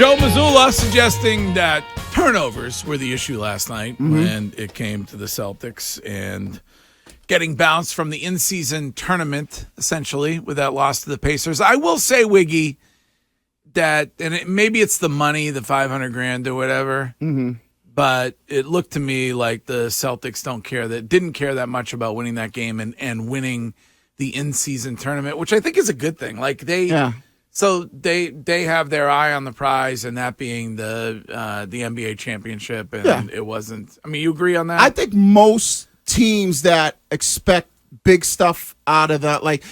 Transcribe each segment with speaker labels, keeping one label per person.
Speaker 1: Joe Mazzulla suggesting that turnovers were the issue last night when it came to the Celtics and getting bounced from the in-season tournament, essentially, with that loss to the Pacers. I will say, Wiggy, that, and maybe it's the money, the $500,000 or whatever, but it looked to me like the Celtics didn't care that much about winning that game and winning the in-season tournament, which I think is a good thing. Like So they have their eye on the prize, and that being the NBA championship, and it wasn't. I mean, you agree on that?
Speaker 2: I think most teams that expect big stuff out of that, like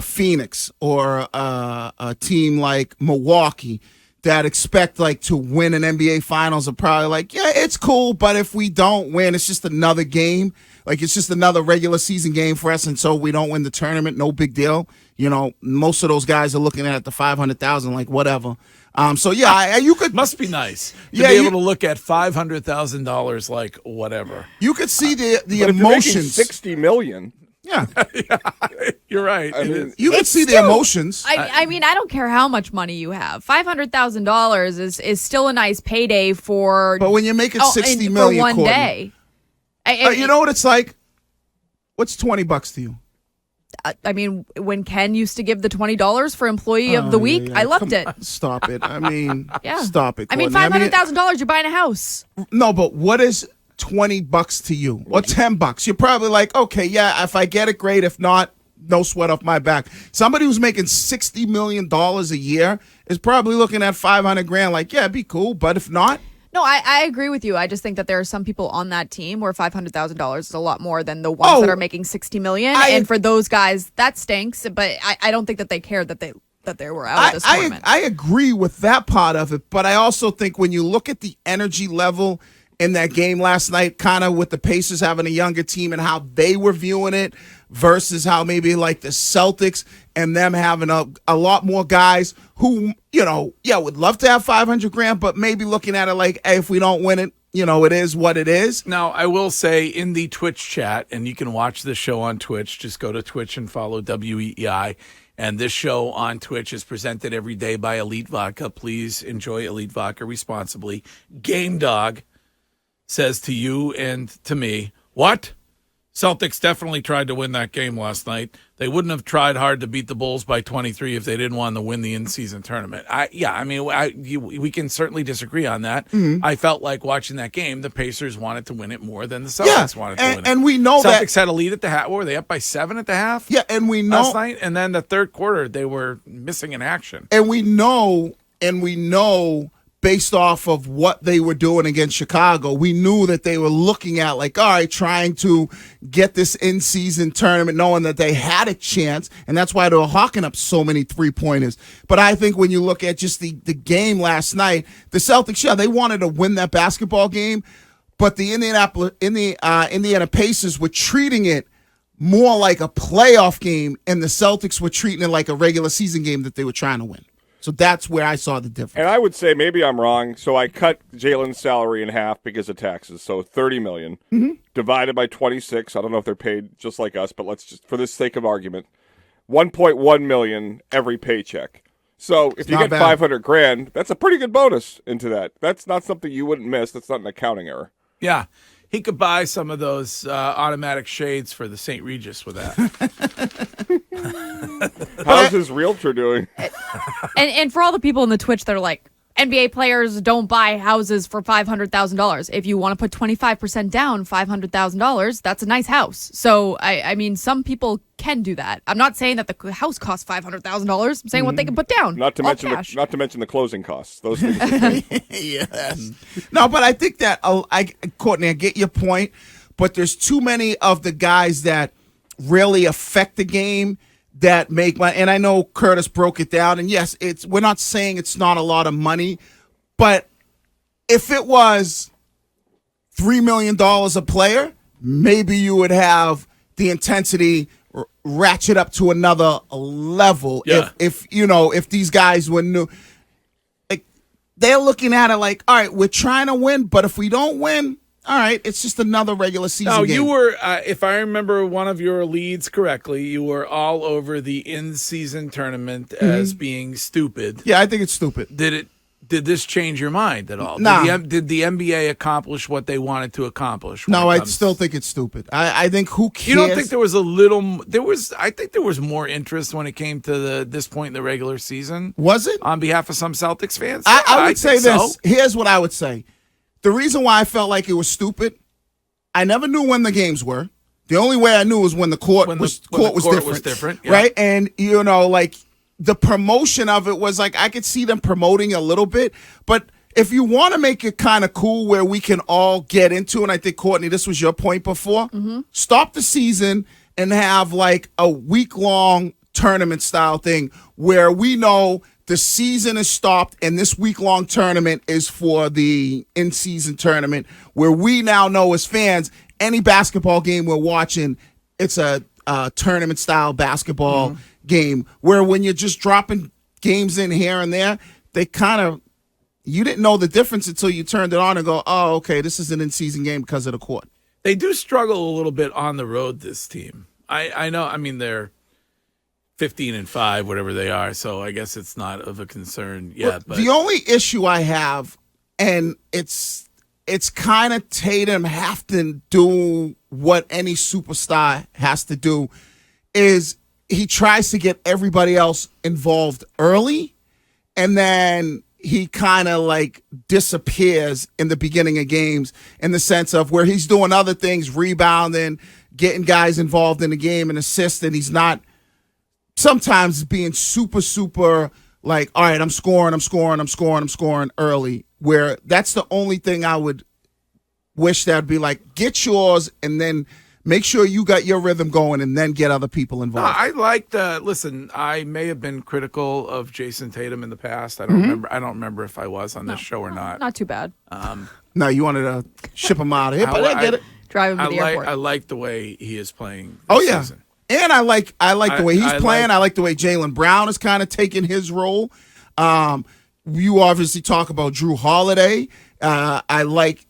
Speaker 2: Phoenix or a team like Milwaukee, that expect like to win an NBA Finals, are probably like, yeah, it's cool, but if we don't win, it's just another game. Like, it's just another regular season game for us, and so we don't win the tournament, no big deal. You know, most of those guys are looking at the 500,000, like whatever. So yeah, you could
Speaker 1: must be nice to be able to look at $500,000 like whatever.
Speaker 2: You could see the
Speaker 3: but
Speaker 2: emotions.
Speaker 3: If you're making $60 million.
Speaker 2: Yeah,
Speaker 1: you're right.
Speaker 3: I mean,
Speaker 2: you could see the emotions.
Speaker 4: I mean, I don't care how much money you have. $500,000 is still a nice payday for.
Speaker 2: But when you're making $60 million
Speaker 4: for one day,
Speaker 2: you know what it's like? What's $20 to you?
Speaker 4: I mean, when Ken used to give the $20 for Employee of the Week, I loved it.
Speaker 2: Stop it. I mean, stop it.
Speaker 4: I mean, $500,000, you're buying a house.
Speaker 2: No, but what is $20 to you or $10? You're probably like, okay, yeah, if I get it, great. If not, no sweat off my back. Somebody who's making $60 million a year is probably looking at $500,000 like, yeah, it'd be cool. But if not.
Speaker 4: No, I agree with you. I just think that there are some people on that team where $500,000 is a lot more than the ones that are making $60 million. And for those guys, that stinks. But I don't think that they cared that they were out of this tournament.
Speaker 2: I agree with that part of it, but I also think when you look at the energy level in that game last night, kind of with the Pacers having a younger team and how they were viewing it versus how maybe like the Celtics and them having a lot more guys who, would love to have $500,000, but maybe looking at it like, hey, if we don't win it, it is what it is.
Speaker 1: Now, I will say in the Twitch chat, and you can watch this show on Twitch, just go to Twitch and follow WEEI. And this show on Twitch is presented every day by Elite Vodka. Please enjoy Elite Vodka responsibly. Game Dog says to you and to me, what? Celtics definitely tried to win that game last night. They wouldn't have tried hard to beat the Bulls by 23 if they didn't want to win the in-season tournament. We can certainly disagree on that. Mm-hmm. I felt like watching that game, the Pacers wanted to win it more than the Celtics wanted to win it.
Speaker 2: And we know
Speaker 1: Celtics had a lead at the half. Were they up by 7 at the half?
Speaker 2: Yeah, and we know
Speaker 1: last night, and then the third quarter they were missing in action.
Speaker 2: And we know based off of what they were doing against Chicago, we knew that they were looking at like, all right, trying to get this in-season tournament, knowing that they had a chance, and that's why they were hawking up so many three-pointers. But I think when you look at just the game last night, the Celtics, they wanted to win that basketball game, but the Indiana Pacers were treating it more like a playoff game, and the Celtics were treating it like a regular season game that they were trying to win. So that's where I saw the difference.
Speaker 3: And I would say maybe I'm wrong. So I cut Jalen's salary in half because of taxes. So $30 million divided by 26. I don't know if they're paid just like us, but let's just, for the sake of argument, $1.1 million every paycheck. So if you get $500,000, that's a pretty good bonus into that. That's not something you wouldn't miss. That's not an accounting error.
Speaker 1: Yeah. He could buy some of those automatic shades for the St. Regis with that.
Speaker 3: How's his realtor doing?
Speaker 4: And for all the people in the Twitch that are like, NBA players don't buy houses for $500,000. If you want to put 25% down, $500,000, that's a nice house. So, I mean, some people can do that. I'm not saying that the house costs $500,000. I'm saying what they can put down.
Speaker 3: Not to mention the closing costs. Those things.
Speaker 2: Yes. No, but I think that Courtney, I get your point, but there's too many of the guys that really affect the game that make money. And I know Curtis broke it down, and yes, we're not saying it's not a lot of money, but if it was $3 million a player, maybe you would have the intensity ratchet up to another level.
Speaker 1: Yeah.
Speaker 2: If these guys were new, like, they're looking at it like, all right, we're trying to win, but if we don't win, all right, it's just another regular season game.
Speaker 1: You were, if I remember one of your leads correctly, you were all over the in-season tournament as being stupid.
Speaker 2: Yeah, I think it's stupid.
Speaker 1: Did Did this change your mind at all?
Speaker 2: Nah.
Speaker 1: Did the NBA accomplish what they wanted to accomplish?
Speaker 2: No, I still think it's stupid. I think who cares?
Speaker 1: You don't think there was a little? I think there was more interest when it came to this point in the regular season.
Speaker 2: Was it?
Speaker 1: On behalf of some Celtics fans?
Speaker 2: I would say this.
Speaker 1: So.
Speaker 2: Here's what I would say. The reason why I felt like it was stupid, I never knew when the games were. The only way I knew was when the court was different.
Speaker 1: Yeah.
Speaker 2: Right? And, like, the promotion of it was like I could see them promoting a little bit, but if you want to make it kind of cool where we can all get into, and I think, Courtney, this was your point before, stop the season and have like a week-long tournament style thing where we know the season is stopped and this week-long tournament is for the in-season tournament where we now know as fans, any basketball game we're watching, it's a tournament style basketball game where when you're just dropping games in here and there, they kind of, you didn't know the difference until you turned it on and go, oh, okay, this is an in-season game because of the court.
Speaker 1: They do struggle a little bit on the road, this team. I know, I mean, they're 15-5, whatever they are, so I guess it's not of a concern yet. But
Speaker 2: the only issue I have, and it's kind of Tatum have to do what any superstar has to do, is he tries to get everybody else involved early, and then he kind of like disappears in the beginning of games in the sense of where he's doing other things, rebounding, getting guys involved in the game and assisting. He's not sometimes being super like, all right, I'm scoring early, where that's the only thing I would wish that would be like, get yours and then make sure you got your rhythm going and then get other people involved.
Speaker 1: I like listen, I may have been critical of Jason Tatum in the past. I don't remember if I was on this show or not.
Speaker 4: Not too bad.
Speaker 2: No, you wanted to ship him out of here, but I get it.
Speaker 4: Drive him to the airport.
Speaker 1: I like the way he is playing
Speaker 2: this
Speaker 1: season.
Speaker 2: And I like the way he's playing. I like the way Jaylen Brown is kind of taking his role. You obviously talk about Drew Holiday. I like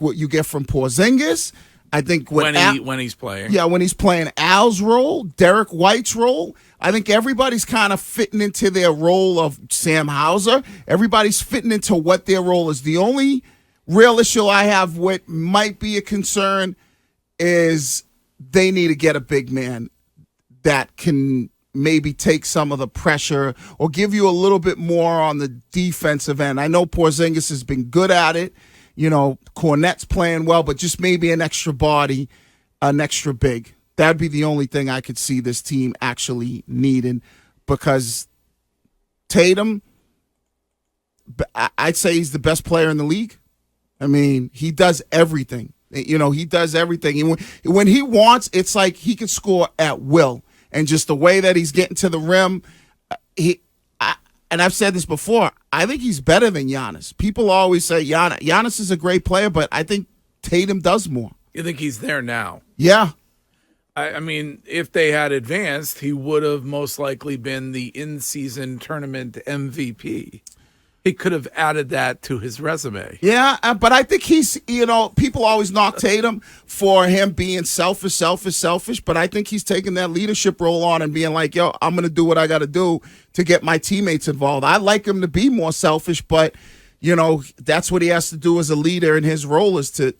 Speaker 2: what you get from Porzingis. I think
Speaker 1: when he's playing.
Speaker 2: Yeah, when he's playing Al's role, Derek White's role. I think everybody's kind of fitting into their role of Sam Hauser. Everybody's fitting into what their role is. The only real issue I have, what might be a concern, is they need to get a big man that can maybe take some of the pressure or give you a little bit more on the defensive end. I know Porzingis has been good at it. Cornette's playing well, but just maybe an extra body, an extra big. That'd be the only thing I could see this team actually needing, because Tatum, I'd say he's the best player in the league. I mean, he does everything. He does everything. And when he wants, it's like he can score at will. And just the way that he's getting to the rim, and I've said this before, I think he's better than Giannis. People always say Giannis is a great player, but I think Tatum does more.
Speaker 1: You think he's there now?
Speaker 2: Yeah.
Speaker 1: I mean, if they had advanced, he would have most likely been the in-season tournament MVP. He could have added that to his resume.
Speaker 2: Yeah, but I think he's, people always knock Tatum for him being selfish, but I think he's taking that leadership role on and being like, yo, I'm going to do what I got to do to get my teammates involved. I like him to be more selfish, but, that's what he has to do as a leader, and his role is to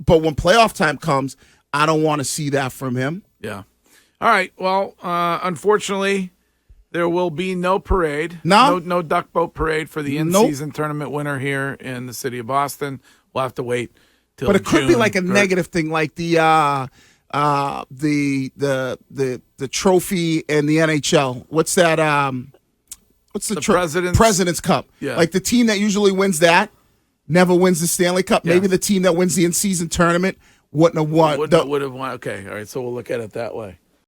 Speaker 2: but when playoff time comes, I don't want to see that from him.
Speaker 1: Yeah. All right, well, unfortunately, there will be no parade.
Speaker 2: No
Speaker 1: duck boat parade for the in-season tournament winner here in the city of Boston. We'll have to wait till
Speaker 2: But it could
Speaker 1: June
Speaker 2: be like a negative thing, like the trophy in the NHL. What's that? What's the President's Cup?
Speaker 1: Yeah.
Speaker 2: Like the team that usually wins that never wins the Stanley Cup.
Speaker 1: Yeah.
Speaker 2: Maybe the team that wins the in-season tournament wouldn't have won.
Speaker 1: Would have won. Okay, all right. So we'll look at it that way.